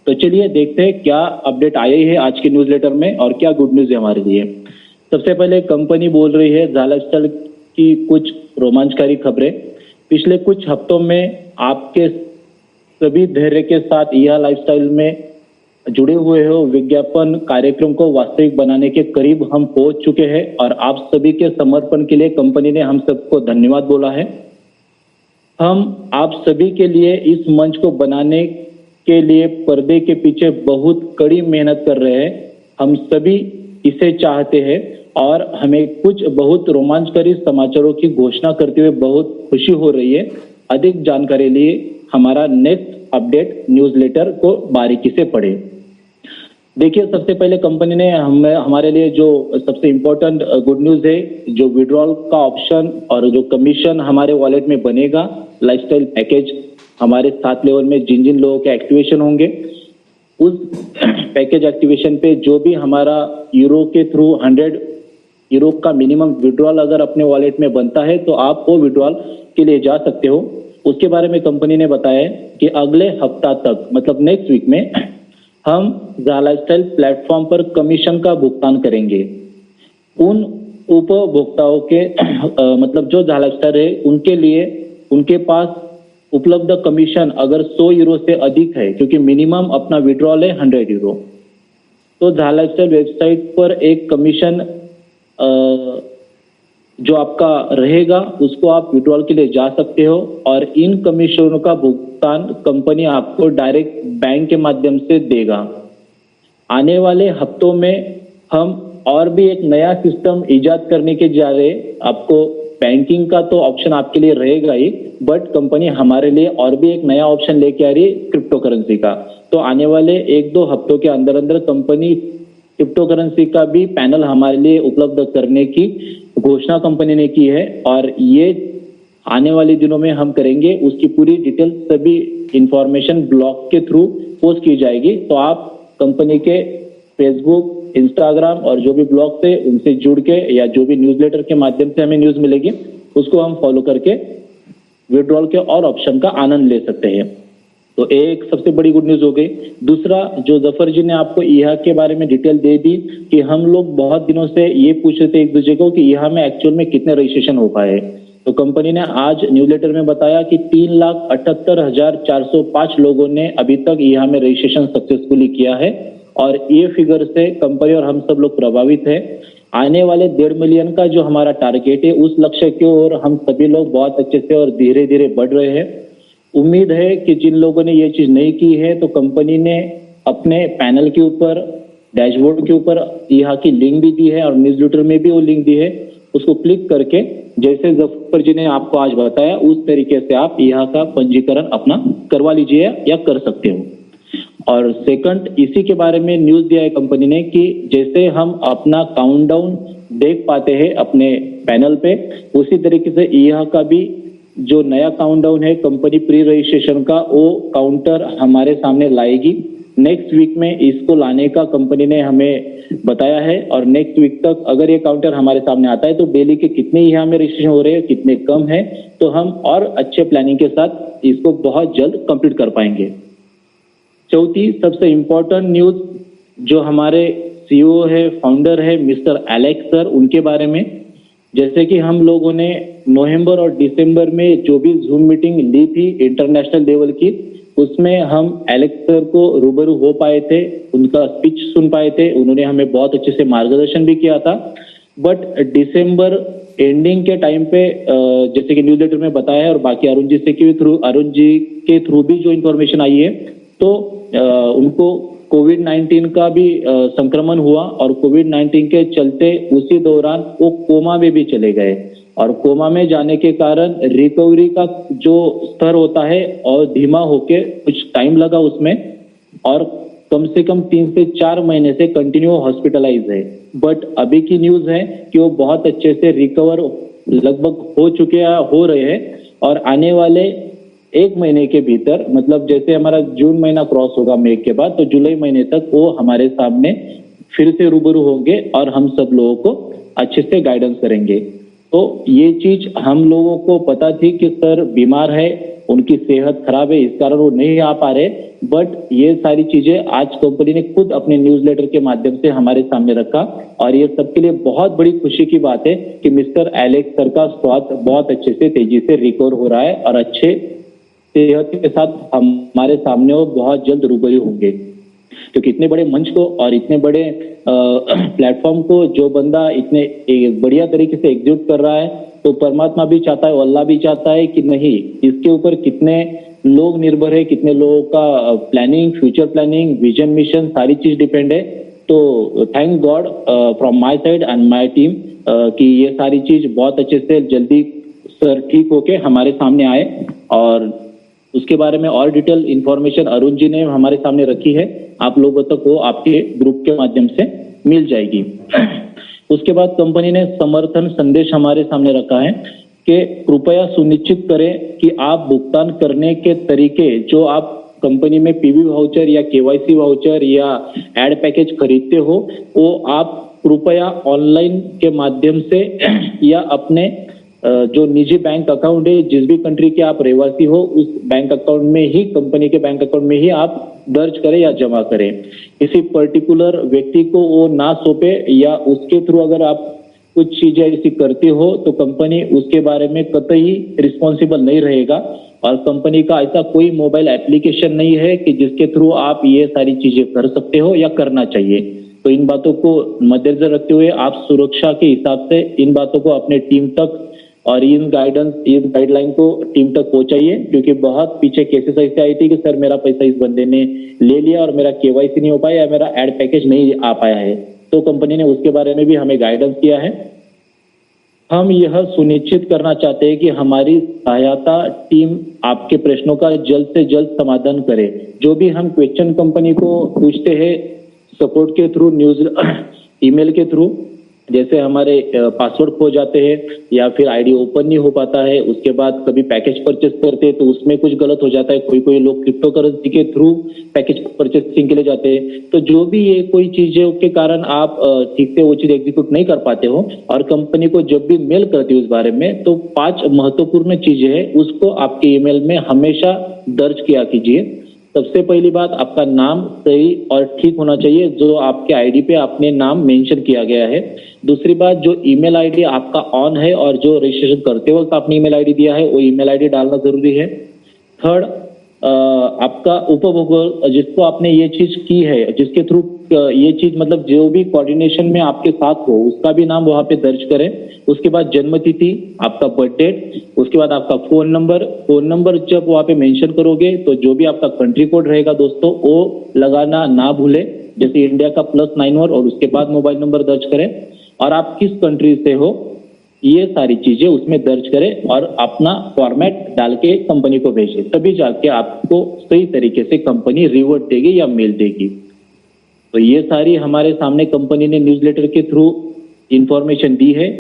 तो चलिए देखते हैं क्या अपडेट आई है आज के न्यूज़लेटर में और क्या गुड न्यूज़ है हमारे लिए। सबसे पहले कंपनी बोल रही है झाला लाइफस्टाइल की कुछ रोमांचकारी खबरें। पिछले कुछ हफ्तों में आपके सभी धैर्य के साथ यह लाइफस्टाइल में जुड़े हुए हो विज्ञापन कार्यक्रम को वास्तविक बनाने के करीब हम पहुंच चुके हैं और आप सभी के समर्पण के लिए कंपनी ने हम सबको धन्यवाद बोला है। हम आप सभी के लिए इस मंच को बनाने के लिए पर्दे के पीछे बहुत कड़ी मेहनत कर रहे हैं। हम सभी इसे चाहते हैं और हमें कुछ बहुत रोमांचकारी समाचारों की घोषणा करते हुए बहुत खुशी हो रही है। अधिक जानकारी लिए हमारा नेक्स्ट अपडेट न्यूज़लेटर को बारीकी से पढ़ें। देखिए, सबसे पहले कंपनी ने हमारे लिए जो सबसे इम्पोर्टेंट गुड न्यूज़ है, जो विड्रॉल का ऑप्शन और जो कमीशन हमारे वॉलेट में बनेगा लाइफस्टाइल पैकेज हमारे 7 लेवल में जिन जिन लोगों के एक्टिवेशन होंगे, उस पैकेज एक्टिवेशन पे जो भी हमारा यूरो के थ्रू 100 यूरो का मिनिमम विड्रॉल अगर अपने वॉलेट में बनता है तो आप वो विड्रॉल के लिए जा सकते हो। उसके बारे में कंपनी ने बताया कि अगले हफ्ता तक मतलब नेक्स्ट वीक में हम झाला लाइफस्टाइल प्लेटफॉर्म पर कमीशन का भुगतान करेंगे। उन उपभोक्ताओं के मतलब जो झाला लाइफस्टाइल है उनके लिए उनके पास उपलब्ध कमीशन अगर 100 यूरो से अधिक है, क्योंकि मिनिमम अपना विड्रॉल है 100 यूरो, तो झाला लाइफस्टाइल वेबसाइट पर एक कमीशन जो आपका रहेगा उसको आप विड्रॉल के लिए जा सकते हो और इन कमीशनों का भुगतान कंपनी आपको डायरेक्ट बैंक के माध्यम से देगा। आने वाले हफ्तों में हम और भी एक नया सिस्टम इजाद करने के जा रहे हैं। आपको बैंकिंग का तो ऑप्शन आपके लिए रहेगा ही, बट कंपनी हमारे लिए और भी एक नया ऑप्शन लेके आ रही है क्रिप्टो करेंसी का। तो आने वाले 1-2 हफ्तों के अंदर अंदर कंपनी क्रिप्टो करेंसी का भी पैनल हमारे लिए उपलब्ध करने की घोषणा कंपनी ने की है और ये आने वाले दिनों में हम करेंगे। उसकी पूरी डिटेल सभी इंफॉर्मेशन ब्लॉग के थ्रू पोस्ट की जाएगी, तो आप कंपनी के फेसबुक, इंस्टाग्राम और जो भी ब्लॉग थे उनसे जुड़ के या जो भी न्यूज़लेटर के माध्यम से हमें न्यूज़ मिलेगी उसको हम फॉलो करके विड्रॉल के और ऑप्शन का आनंद ले सकते हैं। तो एक सबसे बड़ी गुड न्यूज़ हो गई। दूसरा, जो जफर जी ने आपको ईहा के बारे में डिटेल दे दी कि हम लोग बहुत दिनों से ये पूछ रहे थे एक दूसरे को कि ईहा में एक्चुअल में कितने रजिस्ट्रेशन हो पाए, तो कंपनी ने आज न्यूज़लेटर में बताया कि 3,78,405 लोगों ने अभी तक ईहा में रजिस्ट्रेशन सक्सेसफुली किया है और ये फिगर से कंपनी और हम सब लोग प्रभावित है। आने वाले 1.5 मिलियन का जो हमारा टारगेट है उस लक्ष्य की ओर हम सभी लोग बहुत अच्छे से और धीरे धीरे बढ़ रहे हैं। उम्मीद है कि जिन लोगों ने ये चीज नहीं की है तो कंपनी ने अपने पैनल के ऊपर, डैशबोर्ड के ऊपर यहाँ की लिंक भी दी है और न्यूज़लेटर में भी वो लिंक दी है, उसको क्लिक करके जैसे जफर जी ने आपको आज बताया उस तरीके से आप यहाँ का पंजीकरण अपना करवा लीजिए या कर सकते हो। और सेकंड, इसी के बारे में न्यूज़ दिया है कंपनी ने कि जैसे हम अपना काउंटडाउन देख पाते हैं अपने पैनल पे, उसी तरीके से यहाँ का भी जो नया काउंटडाउन है कंपनी प्री रजिस्ट्रेशन का, वो काउंटर हमारे सामने लाएगी। नेक्स्ट वीक में इसको लाने का कंपनी ने हमें बताया है और नेक्स्ट वीक तक अगर ये काउंटर हमारे सामने आता है तो डेली के कितने यहाँ में रजिस्ट्रेशन हो रहे हैं, कितने कम है, तो हम और अच्छे प्लानिंग के साथ इसको बहुत जल्द कंप्लीट कर पाएंगे। चौथी सबसे इम्पोर्टेंट न्यूज जो हमारे सीईओ है, फाउंडर है मिस्टर एलेक्स सर, उनके बारे में। जैसे कि हम लोगों ने नवंबर और दिसंबर में जो भी जूम मीटिंग ली थी इंटरनेशनल लेवल की, उसमें हम एलेक्स सर को रूबरू हो पाए थे, उनका स्पीच सुन पाए थे, उन्होंने हमें बहुत अच्छे से मार्गदर्शन भी किया था। बट दिसंबर एंडिंग के टाइम पे जैसे कि न्यूज़लेटर में बताया है और बाकी अरुण जी के थ्रू भी जो इन्फॉर्मेशन आई है, तो उनको कोविड-19 का भी संक्रमण हुआ और कोविड-19 के चलते उसी दौरान वो कोमा में भी चले गए और कोमा में जाने के कारण रिकवरी का जो स्तर होता है और धीमा होके कुछ टाइम लगा उसमें और कम से कम 3 से 4 महीने से कंटिन्यू हॉस्पिटलाइज है। बट अभी की न्यूज है कि वो बहुत अच्छे से रिकवर लगभग हो रहे हैं और आने वाले 1 महीने के भीतर, मतलब जैसे हमारा जून महीना क्रॉस होगा मई के बाद, तो जुलाई महीने तक वो हमारे सामने फिर से रूबरू होंगे और हम सब लोगों को अच्छे से गाइडेंस करेंगे। तो ये चीज हम लोगों को पता थी कि सर बीमार है, उनकी सेहत खराब है, इस कारण वो नहीं आ पा रहे। बट ये सारी चीजें आज कंपनी ने खुद अपने न्यूज़लेटर के माध्यम से हमारे सामने रखा और ये सबके लिए बहुत बड़ी खुशी की बात है कि मिस्टर एलेक्स सर का स्वास्थ्य बहुत अच्छे से तेजी से रिकवर हो रहा है और अच्छे सेहत के साथ हमारे सामने वो बहुत जल्द रूबरू होंगे। क्योंकि इतने बड़े मंच को और इतने बड़े प्लेटफॉर्म को जो बंदा इतने बढ़िया तरीके से एग्जीक्यूट कर रहा है, तो परमात्मा भी चाहता है, अल्लाह भी चाहता है कि नहीं, इसके ऊपर कितने लोग निर्भर है, कितने लोगों का planning, future planning, vision, mission सारी चीज डिपेंड है। तो thank God from my side and my team कि ये सारी चीज बहुत अच्छे से जल्दी सर ठीक होके हमारे सामने आए और उसके बारे में और डिटेल इंफॉर्मेशन अरुण जी ने हमारे सामने रखी है, आप लोगों तक वो आपके ग्रुप के माध्यम से मिल जाएगी। उसके बाद कंपनी ने समर्थन संदेश हमारे सामने रखा है कि कृपया सुनिश्चित करें कि आप भुगतान करने के तरीके जो आप कंपनी में पीवी वाउचर या केवाईसी वाउचर या एड पैकेज खरीदते हो वो आप कृपया ऑनलाइन के माध्यम से या अपने जो निजी बैंक अकाउंट है, जिस भी कंट्री के आप रहवासी हो उस बैंक अकाउंट में ही, कंपनी के बैंक अकाउंट में ही आप दर्ज करें या जमा करें। किसी पर्टिकुलर व्यक्ति को वो ना सौंपे या उसके थ्रू अगर आप कुछ चीजें ऐसी करते हो तो कंपनी उसके बारे में कतई रिस्पॉन्सिबल नहीं रहेगा और कंपनी का ऐसा कोई मोबाइल एप्लीकेशन नहीं है कि जिसके थ्रू आप ये सारी चीजें कर सकते हो या करना चाहिए। तो इन बातों को मद्देनजर रखते हुए आप सुरक्षा के हिसाब से इन बातों को अपने टीम तक और इन गाइडलाइन को टीम तक पहुंचाइए, क्योंकि बहुत पीछे केसेस ऐसे आई थी कि सर मेरा पैसा इस बंदे ने ले लिया और मेरा केवाईसी नहीं हो पाया या मेरा एड पैकेज नहीं आ पाया है। तो कंपनी ने उसके बारे में भी हमें गाइडेंस किया है। हम यह सुनिश्चित करना चाहते हैं कि हमारी सहायता टीम आपके प्रश्नों का जल्द से जल्द समाधान करे। जो भी हम क्वेश्चन कंपनी को पूछते हैं सपोर्ट के थ्रू, न्यूज ईमेल के थ्रू, जैसे हमारे पासवर्ड खो जाते हैं या फिर आईडी ओपन नहीं हो पाता है, उसके बाद कभी पैकेज परचेस करते हैं तो उसमें कुछ गलत हो जाता है, कोई लोग क्रिप्टो करेंसी के थ्रू पैकेज परचेसिंग के लिए जाते हैं। तो जो भी ये कोई चीजें के कारण आप ठीक से वो चीज एग्जीक्यूट नहीं कर पाते हो और कंपनी को जब भी मेल करती है उस बारे में, तो 5 महत्वपूर्ण चीजें हैं उसको आपके ईमेल में हमेशा दर्ज किया कीजिए। सबसे पहली बात, आपका नाम सही और ठीक होना चाहिए, जो आपके आईडी पे आपने नाम मेंशन किया गया है। दूसरी बात, जो ईमेल आईडी आपका ऑन है और जो रजिस्ट्रेशन करते वक्त आपने ईमेल आईडी दिया है वो ईमेल आईडी डालना जरूरी है। थर्ड, आपका उपभोक्ता जिसको आपने ये चीज की है, जिसके थ्रू ये चीज मतलब जो भी कोऑर्डिनेशन में आपके साथ हो उसका भी नाम वहां पे दर्ज करें। उसके बाद जन्म तिथि, आपका बर्थ डेट, उसके बाद आपका फोन नंबर जब वहां पे मेंशन करोगे तो जो भी आपका कंट्री कोड रहेगा दोस्तों वो लगाना ना भूले, जैसे इंडिया का +91 और उसके बाद मोबाइल नंबर दर्ज करें और आप किस कंट्री से हो ये सारी चीजें उसमें दर्ज करें और अपना फॉर्मेट डाल के कंपनी को भेजें, तभी जाके आपको सही तरीके से कंपनी रिवॉर्ड देगी या मेल देगी। तो ये सारी हमारे सामने कंपनी ने न्यूज़लेटर के थ्रू इंफॉर्मेशन दी है।